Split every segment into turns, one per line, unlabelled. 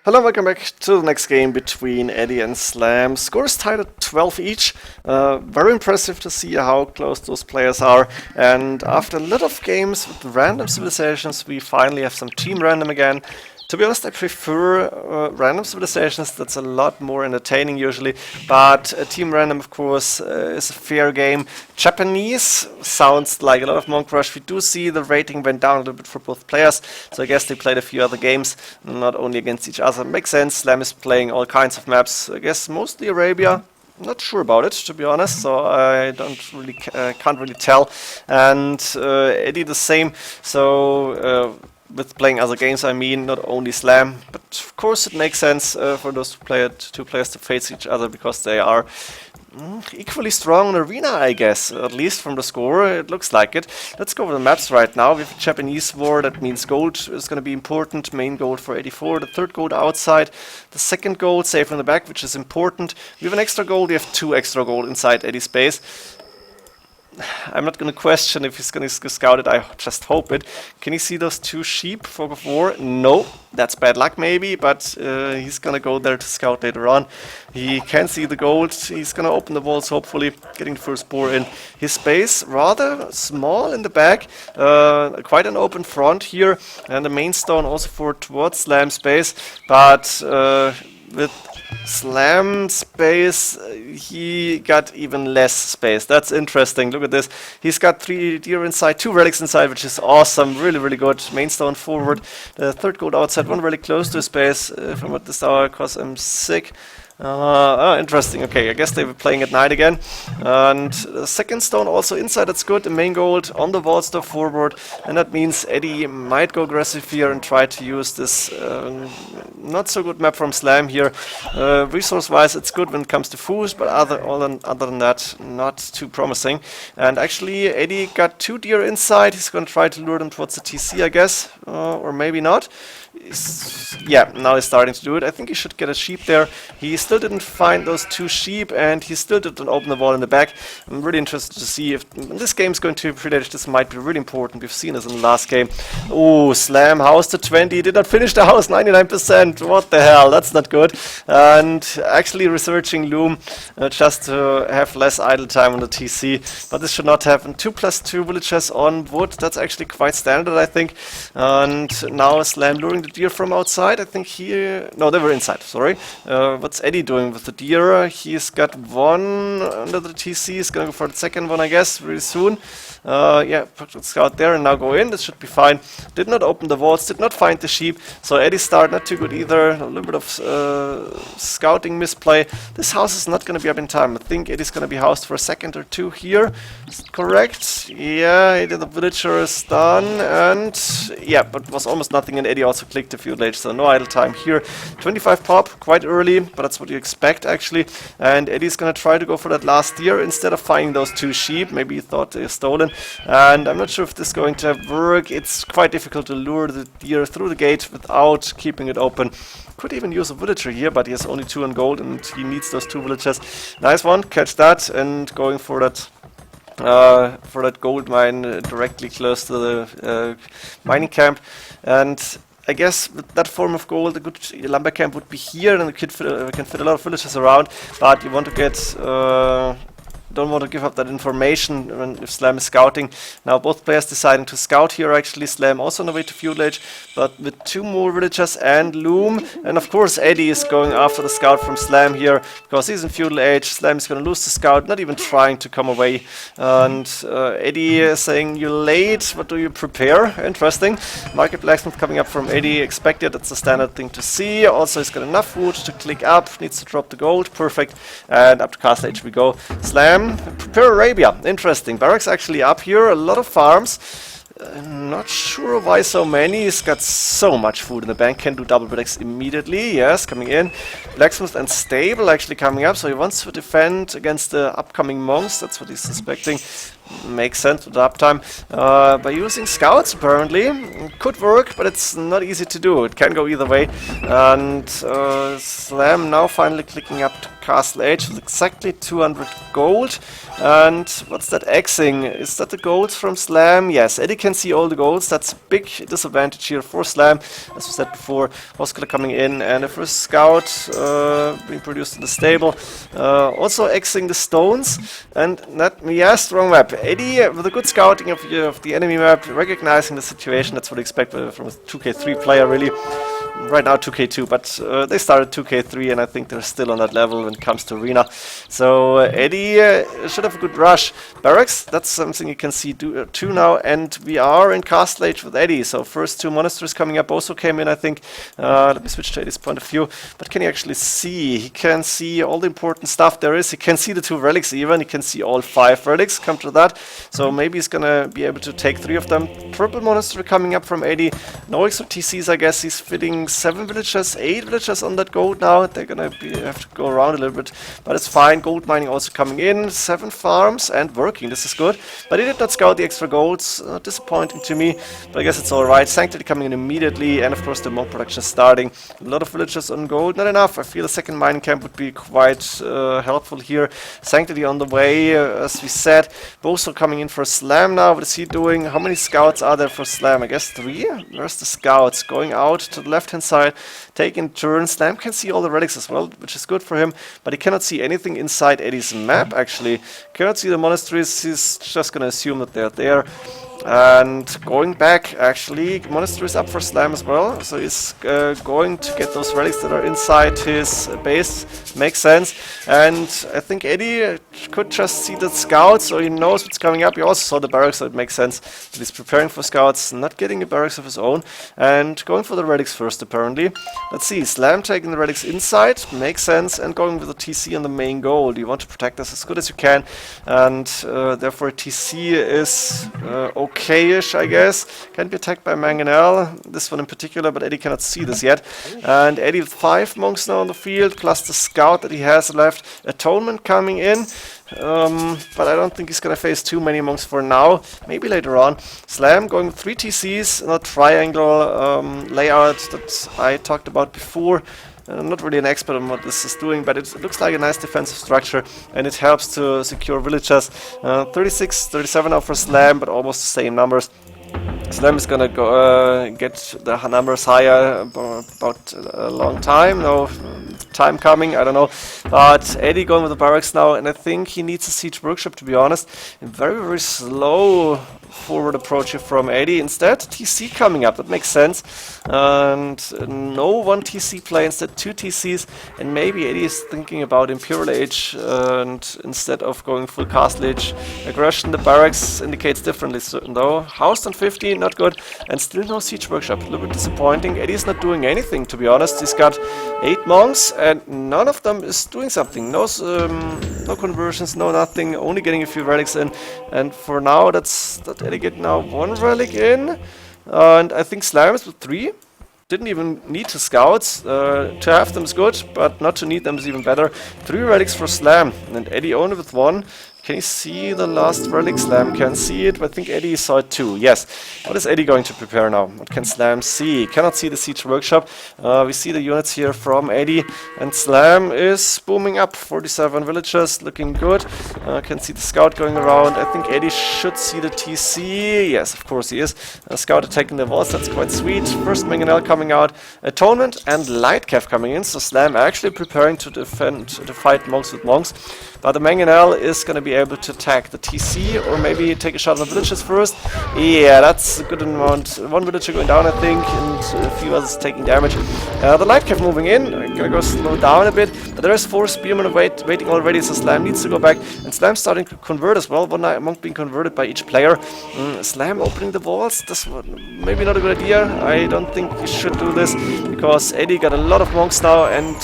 Hello, welcome back to the next game between Edie and Slam. Scores tied at 12 each. Very impressive to see how close those players are. And after a lot of games with random civilizations, we finally have some team random again. To be honest, I prefer random civilizations. That's a lot more entertaining usually. But team random, of course, is a fair game. Japanese sounds like a lot of Monk Rush. We do see the rating went down a little bit for both players. So I guess they played a few other games, not only against each other. Makes sense. Slam is playing all kinds of maps. I guess mostly Arabia. Not sure about it, to be honest, so I can't really tell. And Edie the same. So with playing other games, I mean not only Slam, but of course it makes sense for those two players to face each other because they are equally strong in Arena, I guess, at least from the score, it looks like it. Let's go over the maps right now. We have Japanese war, that means gold is going to be important, main gold for 84, the third gold outside, the second gold safe in the back, which is important. We have an extra gold, we have 2 extra gold inside Eddie's base. I'm not going to question if he's going to scout it, I just hope it. Can you see those 2 sheep, Fog of War? No, that's bad luck maybe, but he's going to go there to scout later on. He can see the gold, he's going to open the walls, hopefully getting the first boar in. His base, rather small in the back, quite an open front here, and the main stone also for towards Slam's base, but with Slam space, he got even less space. That's interesting. Look at this. He's got 3 deer inside, 2 relics inside, which is awesome. Really, really good. Main stone forward. The third gold outside, 1 relic close to his base. If I'm at this hour, because I'm sick. Interesting. Okay, I guess they were playing at night again. And the second stone also inside, that's good. The main gold on the wall stuff forward. And that means Edie might go aggressive here and try to use this not so good map from Slam here. Resource-wise, it's good when it comes to foos, but other than that, not too promising. And actually, Edie got 2 deer inside. He's going to try to lure them towards the TC, I guess. Or maybe not. Yeah, now he's starting to do it. I think he should get a sheep there. He still didn't find those 2 sheep, and he still didn't open the wall in the back. I'm really interested to see if this game is going to predate. This might be really important. We've seen this in the last game. Oh, Slam, house to 20. Did not finish the house, 99%. What the hell? That's not good. And actually researching Loom just to have less idle time on the TC. But this should not happen. 2+2 villagers on wood. That's actually quite standard, I think. And now Slam luring the deer from outside. I think no, they were inside, sorry. What's Edie doing with the deer? He's got 1 under the TC. He's gonna go for the second one, I guess, really soon. Yeah, put the scout there and now go in. This should be fine. Did not open the walls, did not find the sheep. So Eddie's start not too good either. A little bit of scouting misplay. This house is not gonna be up in time. I think Eddie's gonna be housed for a second or 2 here. Is it correct? Yeah, the villager is done. And yeah, but it was almost nothing, and Edie also clicked a few late, so no idle time here. 25 pop, quite early, but that's what you expect actually. And Eddie's gonna try to go for that last deer instead of finding those 2 sheep. Maybe he thought they were stolen. And I'm not sure if this is going to work. It's quite difficult to lure the deer through the gate without keeping it open. Could even use a villager here, but he has only 2 on gold and he needs those 2 villagers. Nice one, catch that, and going for that gold mine directly close to the mining camp. And I guess with that form of gold, a good lumber camp would be here, and we can fit a lot of villagers around. But you want to get don't want to give up that information if Slam is scouting. Now both players deciding to scout here actually. Slam also on the way to feudal age, but with 2 more villagers and Loom. And of course Edie is going after the scout from Slam here, because he's in feudal age. Slam is going to lose the scout, not even trying to come away. And Edie is saying, "You're late, what do you prepare?" Interesting. Market Blacksmith coming up from Edie, expected, that's a standard thing to see. Also he's got enough wood to click up, needs to drop the gold, perfect. And up to castle age we go. Slam, prepare Arabia, interesting. Barracks actually up here, a lot of farms. Not sure why so many. He's got so much food in the bank. Can do double bricks immediately. Yes, coming in. Blacksmith and stable actually coming up. So he wants to defend against the upcoming monks. That's what he's suspecting. Makes sense with the uptime. By using scouts, apparently. Could work, but it's not easy to do. It can go either way. And Slam now finally clicking up to Castle H with exactly 200 gold. And what's that Xing? Is that the gold from Slam? Yes, Edie can see all the golds. That's a big disadvantage here for Slam. As we said before, Hoskiller coming in and the first scout being produced in the stable. Also Xing the stones. And that, yes, wrong map. Edie with a good scouting of the enemy map, recognizing the situation. That's what I expect from a 2K3 player, really. Right now 2K2, but they started 2K3 and I think they're still on that level when it comes to arena. So Edie should have a good rush. Barracks, that's something you can see too now, and we are in Castle Age with Edie. So first two monasteries coming up also came in, I think. Let me switch to Edie's point of view. But can he actually see? He can see all the important stuff there is. He can see the 2 relics even. He can see all 5 relics, come to that. So maybe he's gonna be able to take 3 of them. Triple monastery coming up from Edie. No extra TCs, I guess. He's fitting 7 villagers, 8 villagers on that gold now. They're gonna have to go around a little bit, but it's fine. Gold mining also coming in, 7 farms and working. This is good, but he did not scout the extra golds. Disappointing to me, but I guess it's all right. Sanctity coming in immediately, and of course the monk production starting. A lot of villagers on gold, not enough. I feel a second mining camp would be quite helpful here. Sanctity on the way, as we said. Boso coming in for Slam now. What is he doing? How many scouts are there for Slam? I guess 3. Where's the scouts? Going out to the left-hand side, taking turns. Slam can see all the relics as well, which is good for him, but he cannot see anything inside Eddie's map, actually. Cannot see the monasteries. He's just gonna assume that they're there. And going back, actually, monastery is up for Slam as well, so he's going to get those relics that are inside his base. Makes sense. And I think Edie could just see the scouts, so he knows what's coming up. He also saw the barracks, so it makes sense that he's preparing for scouts, not getting a barracks of his own, and going for the relics first, apparently. Let's see, Slam taking the relics inside, makes sense, and going with the TC on the main goal. You want to protect us as good as you can, and therefore TC is okay-ish, I guess. Can be attacked by Mangonel, this one in particular, but Edie cannot see this yet. And Edie with 5 monks now on the field, plus the scout that he has left. Atonement coming in, but I don't think he's gonna face too many monks for now. Maybe later on. Slam going with 3 TCs in a triangle layout that I talked about before. I'm not really an expert on what this is doing, but it looks like a nice defensive structure, and it helps to secure villagers. 36, 37 now for Slam, but almost the same numbers. Slam is gonna go get the numbers higher about a long time. No time coming, I don't know. But Edie going with the barracks now, and I think he needs a siege workshop, to be honest. Very, very slow forward approach here from Edie. Instead, TC coming up, that makes sense. And no 1 TC play, instead 2 TCs. And maybe Edie is thinking about Imperial Age, and instead of going full Castle Age aggression. The barracks indicates differently, though. Housed on 50, not good. And still no siege workshop, a little bit disappointing. Eddie's not doing anything, to be honest. He's got 8 monks, and none of them is doing something. No conversions, no nothing, only getting a few relics in. And for now, that Eddie get now 1 relic in. And I think Slam is with 3. Didn't even need to scouts. To have them is good, but not to need them is even better. 3 relics for Slam, and Eddie only with 1. Can you see the last relic? Slam can see it, but I think Edie saw it too. Yes. What is Edie going to prepare now? What can Slam see? Cannot see the siege workshop. We see the units here from Edie, and Slam is booming up. 47 villagers, looking good. Can see the scout going around. I think Edie should see the TC. Yes, of course he is. Scout attacking the walls. That's quite sweet. First Mangonel coming out. Atonement and Lightcav coming in. So Slam actually preparing to fight monks with monks. But the Mangonel is going to be able to attack the TC, or maybe take a shot on the villagers first. Yeah, that's a good amount. 1 villager going down, I think, and a few others taking damage. The Lightcav moving in. I'm gonna go slow down a bit, but there is 4 spearmen waiting already, so Slam needs to go back. And Slam starting to convert as well. 1 monk being converted by each player. Slam opening the walls. This one maybe not a good idea. I don't think you should do this, because Edie got a lot of monks now, and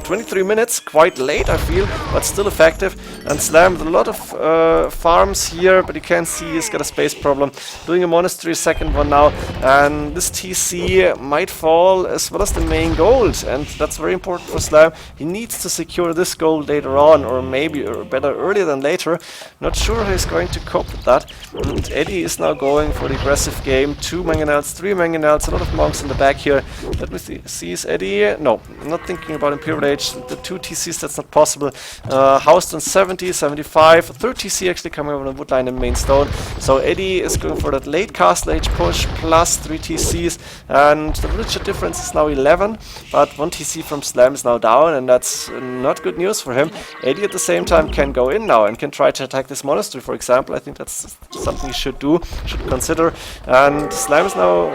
23 minutes, quite late I feel, but still effective. And Slam with a lot of farms here, but you can see he's got a space problem. Doing a Monastery, second one now, and this TC might fall as well as the main gold, and that's very important for Slam. He needs to secure this gold later on, or maybe better earlier than later. Not sure how he's going to cope with that. And Edie is now going for the aggressive game. 2 mangonels, 3 mangonels, a lot of monks in the back here. Let me see, is Edie? No, I'm not thinking about Imperial Age. The 2 TCs, that's not possible. Housed on 70, 75, 3rd TC actually coming over on the woodline and main stone. So Edie is going for that late Castle Age push, plus 3 TCs, and the villager difference is now 11, but 1 TC from Slam is now down, and that's not good news for him. Edie at the same time can go in now and can try to attack this monastery, for example. I think that's something he should do, should consider. And Slam is now,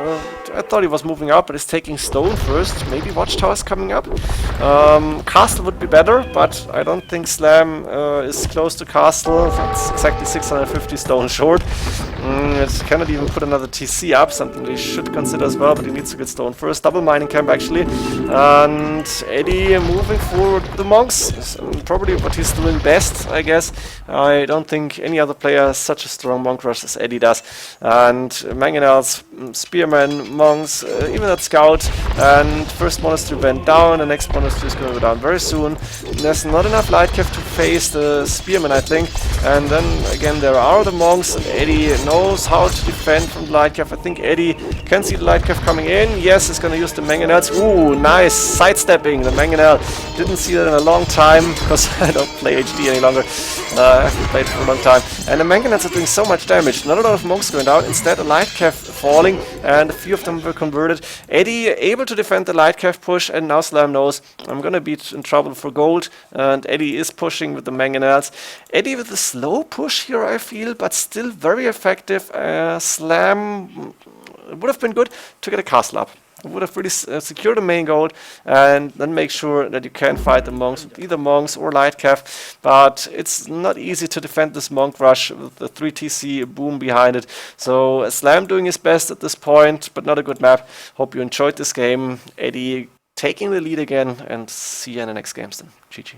I thought he was moving up, but he's taking stone first. Maybe Watchtower's coming up. Castle would be better, but I don't think Slam is close to Castle. That's exactly 650 stone short. It cannot even put another TC up, something we should consider as well, but he needs to get stone first. Double mining camp actually. And Edie moving forward with the monks. Probably what he's doing best, I guess. I don't think any other player has such a strong monk rush as Edie does. And mangonels, spearmen, monks, even that scout. And first monastery went down, the next monastery is going to go down very soon. There's not enough light cav to face the spearmen, I think. And then again there are the monks, and Edie knows how to defend from the light cav. I think Edie can see the light cav coming in. Yes, he's going to use the mangonels. Ooh, nice sidestepping the mangonel. Didn't see that in a long time because I don't play HD any longer. I haven't played for a long time. And the mangonels are doing so much damage. Not a lot of monks going down. Instead, a light cav falling, and a few of them were converted. Edie able to defend the light cav push, and now Slam knows I'm going to be in trouble for gold. And Edie is pushing with the mangonels. Edie with a slow push here, I feel, but still very effective. Slam would have been good to get a castle up. It would have really secured the main gold, and then make sure that you can fight the monks with either monks or light cav. But it's not easy to defend this monk rush with the 3 TC boom behind it. So Slam doing his best at this point, but not a good map. Hope you enjoyed this game. Edie taking the lead again, and see you in the next games then. GG.